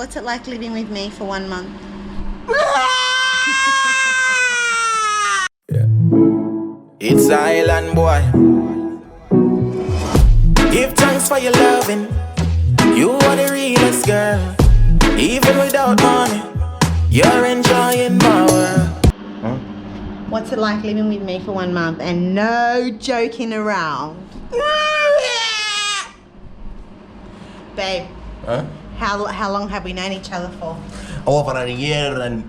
what's it like living with me for 1 month? Yeah. It's Island Boy. Give thanks for your loving. You are the realest girl. Even without money, you're enjoying my world. Huh? What's it like living with me for 1 month and no joking around? Babe, Huh? how long have we known each other for? Over a year and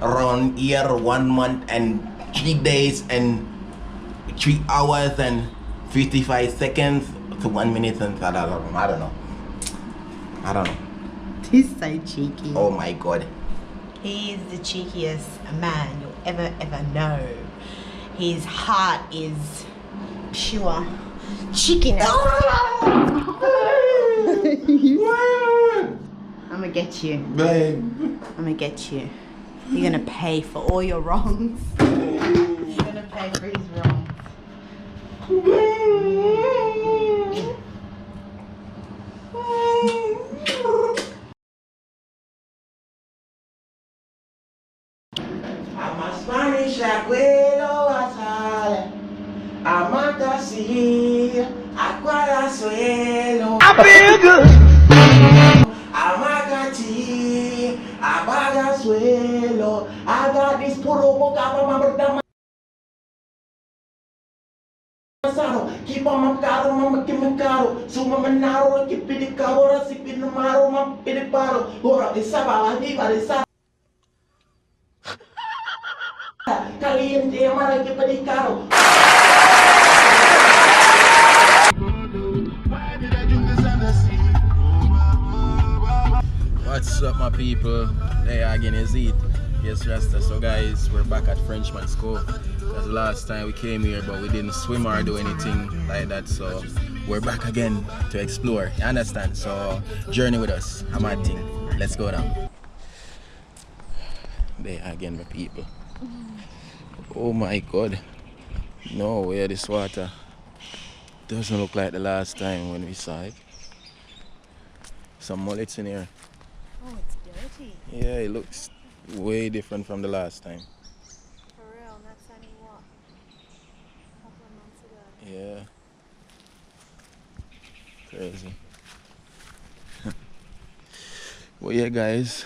around year, 1 month and 3 days and 3 hours and 55 seconds to 1 minute and I don't know. He's so cheeky. Oh my God. He's the cheekiest man you'll ever know. His heart is pure cheekiness. I'm gonna get you. Babe. I'm gonna get you. You're gonna pay for all your wrongs. You're gonna pay for his wrongs. I'm a Spanish abuelo asal. Amata si aquara suelo. I feel good. Amagati abaga suelo. I got this puro boca mama keep on caro, mama keep me caro. Suma manaro, keep it caro, si pinamaro, mam piniparo. Ora de sabala, diva de sa. Caliente, amara, keep it caro. What's up, my people? Hey, again is it. Yes, Rasta. So guys, we're back at Frenchman's Cove. Because last time we came here, but we didn't swim or do anything like that. So we're back again to explore. You understand? So journey with us. I'm at thing. Let's go down. There again, my people. Oh my God. No way, this water doesn't look like the last time when we saw it. Some mullets in here. Oh, it's dirty. Yeah, it looks way different from the last time. For real, that's only what? A couple of months ago. Yeah. Crazy. Well, yeah, guys.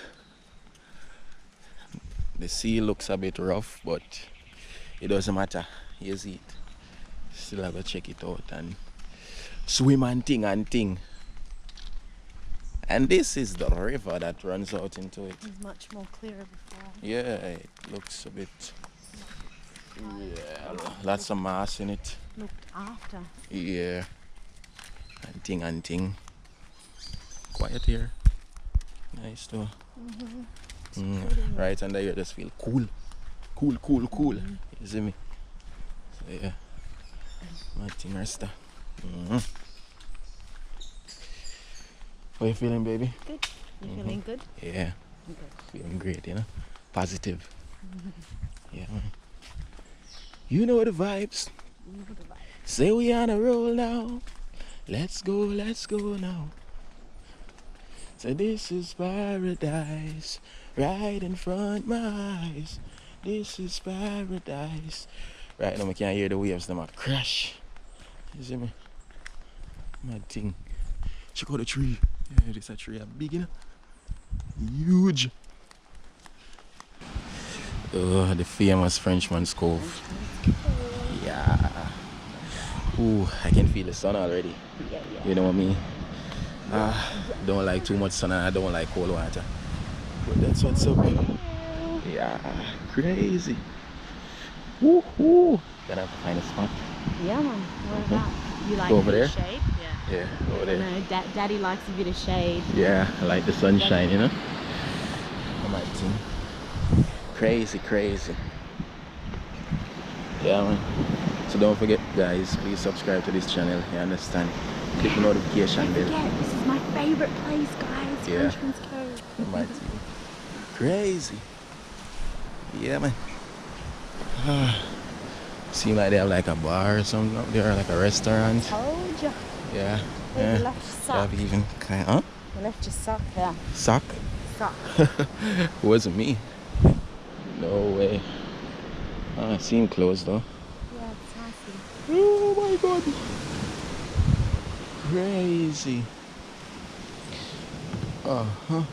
The sea looks a bit rough, but it doesn't matter. You see it. Still have to check it out and swim and thing. And this is the river that runs out into it. It was much more clearer before. Yeah, it looks a bit. Yeah, lots of mass in it. Looked after. Yeah. And thing. Quiet here. Nice too. Right under here, just feel cool. Cool. You see me? So yeah. My thing resta. How you feeling, baby? Good. You feeling good? Yeah. Good. Feeling great, you know? Positive. Yeah, man. You know the vibes. Say we on a roll now. Let's go now. So this is paradise, right in front my eyes. This is paradise. Right now I can't hear the waves, them a crash. You see me? Mad thing. Check out the tree. Yeah, this a tree, a big, you know? Huge. Oh, the famous Frenchman's Cove. Yeah. Ooh, I can feel the sun already. Yeah. You know what I mean? Don't like too much sun and I don't like cold water. But that's what's up. Yeah, crazy. Woohoo! Gotta find a spot. Yeah, man. What about? You like Go a over bit there? of shade? Yeah. Yeah, over there. No, Daddy likes a bit of shade. Yeah, I like the sunshine, you know? I might think. Crazy. Yeah, man. So don't forget, guys, please subscribe to this channel. You understand? Click the notification bell. Yeah, this is my favorite place, guys. Yeah. Frenchman's Cove. I might think. Crazy. Yeah, man. Seem like they have like a bar or something up there, like a restaurant. Told ya. Yeah. Hey, you left your sock. Have even kind of, You left your sock there. sock? up. Wasn't me. No way. Ah, it seemed closed though. Yeah, it's nasty. Oh my god. Crazy. Uh-huh.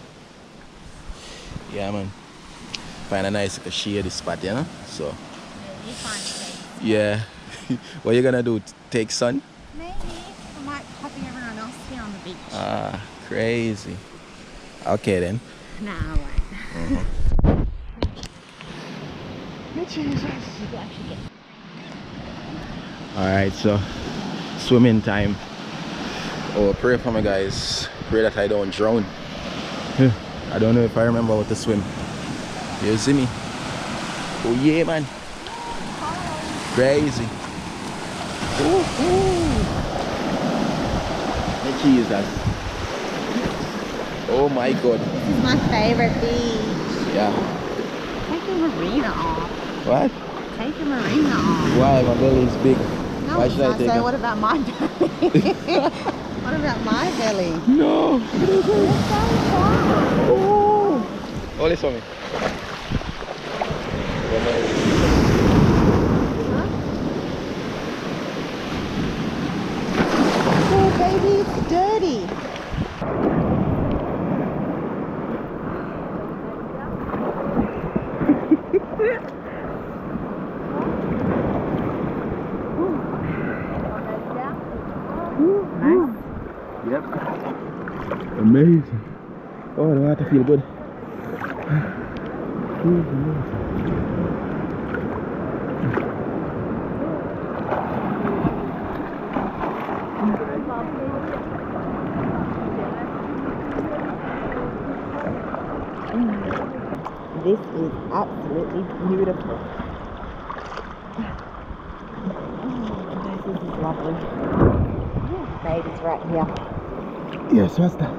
Yeah, man. Find a nice shady spot, you know? So. Yeah, you find it. Yeah. What you gonna do? Take sun? Maybe. I might copy everyone else here on the beach. Ah, crazy. Okay then. Nah, I won't. Alright, so swimming time. Oh, pray for me, guys. Pray that I don't drown. I don't know if I remember how to swim. You see me? Oh yeah, man. Crazy. Ooh, ooh. Jesus. Oh my god. This is my favorite beach. Yeah. Take your marina off. What? Take your marina off. Why? My belly is big. No, Why it's should I not. take So it? what about my belly? What about my belly? No. It's so far. Oh. Oh, this for me. Oh, baby, it's dirty. Nice. Yep. Amazing. Oh, the water feel good. This is absolutely beautiful. This is lovely. Baby's right here. Yes, what's that?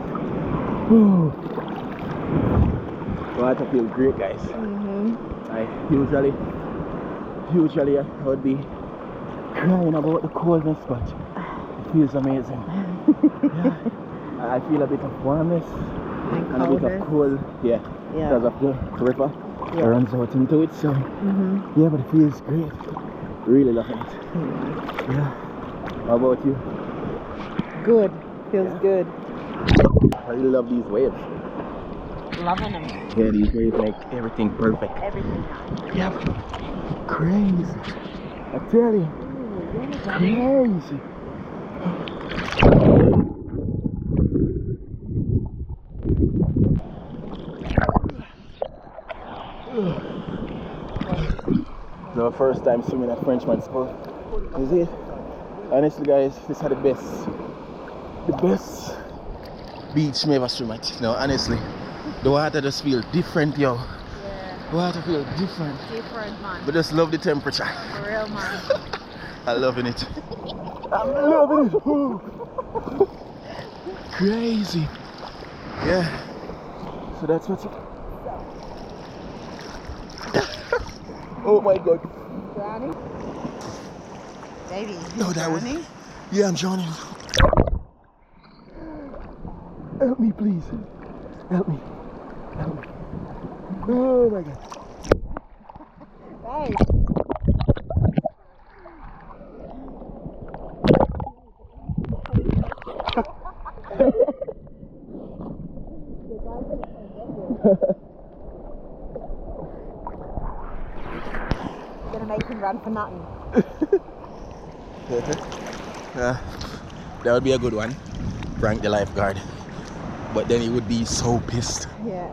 Oh. Water feels great, guys. I usually I would be crying about the coldness, but it feels amazing. Yeah. I feel a bit of warmness and a bit of cold, because of the river that runs out into it. So yeah, but it feels great. Really loving it. Yeah. How about you? Good. Feels good. I really love these waves. Loving them. Yeah, these waves make everything perfect. Everything nice. Yep. Crazy. I tell you. Crazy. The first time swimming at Frenchman's Cove. Is it? Honestly, guys, this is the best beach me ever swim at. No, honestly, the water just feel different, yo. Yeah. The water feel different. Different, man. But just love the temperature. For real, man. I'm loving it. I'm loving it. Ooh. Crazy. Yeah. So that's what's up. Oh my god. Drowning? Baby, No, that was. drowning? Yeah, I'm drowning. Help me, please. Help me. Help me. Oh my god. Babe. You're gonna make him run for nothing. That would be a good one. Prank the lifeguard. But then he would be so pissed. Yeah.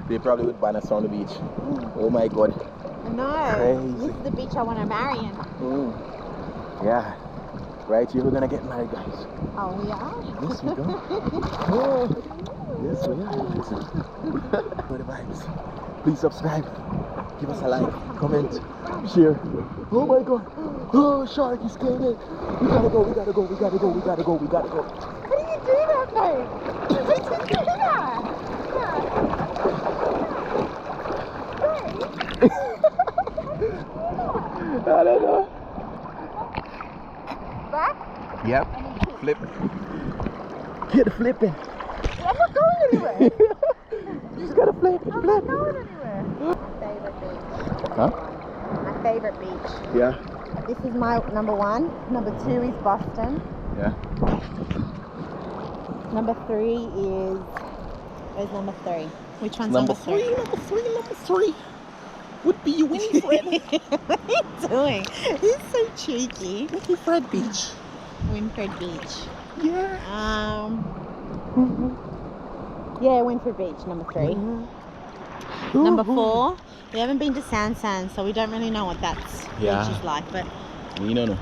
They probably would ban us on the beach. Oh my god. No. Crazy. This is the beach I want to marry in. Yeah. Right here we're gonna get married, guys. Oh, we are? Yes, we go. Oh. Yes, we are. For the vibes. Please subscribe. Give us a like, comment, share. Oh my god. Oh, shark is coming. We gotta go. How do you do that, babe? How do you do that? I don't know. Back? Yep. Flip. Get flipping. I'm not going anywhere. not going anywhere. My favourite beach. Huh? My favourite beach. Yeah. This is my number 1. Number 2 is Boston. Yeah. Number 3 is... Where's number 3? Which one's Number number 3? Number 3 would be Winifred. What are you doing? He's so cheeky. Winifred Beach. Winfred Beach. Yeah. Yeah, Winfred Beach, number 3. Number 4, we haven't been to San, so we don't really know what that beach is like. But We don't know.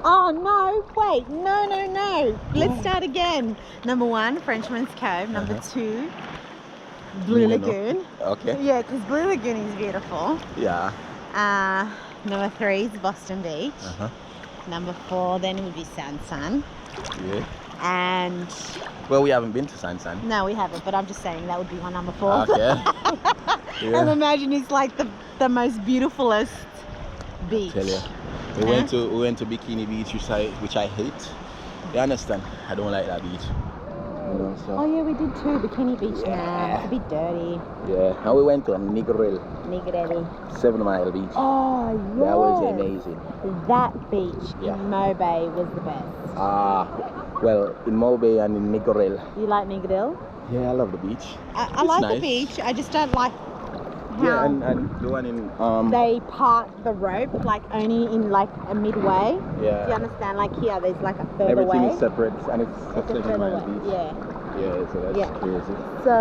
oh no! Wait, no. Let's start again. Number 1, Frenchman's Cove. Number 2, Blue Lagoon. Okay. Yeah, because Blue Lagoon is beautiful. Yeah. Number 3 is Boston Beach. Number 4 then would be San. Yeah. And Well, we haven't been to San. no, we haven't. But I'm just saying that would be my number 4. Okay. And imagine it's like the most beautifulest beach. Tell you. We went to Bikini Beach, which I hate. You understand? I don't like that beach. You know, so. Oh yeah, we did too. Bikini Beach, man. It's a bit dirty. Yeah. And we went to Negril, Niggeretti. 7 Mile Beach. Oh yeah. That was amazing. That beach in Mo Bay was the best. Well, in Mo Bay and in Negril. You like Negril? Yeah, I love the beach. I like nice. the beach. I just don't like how Yeah, and the one in they part the rope like only in like a midway. Yeah. Do you understand? Like here, there's like a further everything way. is separate and it's a It's a 7 further Mile way. Beach. Yeah. Yeah, so that's crazy. So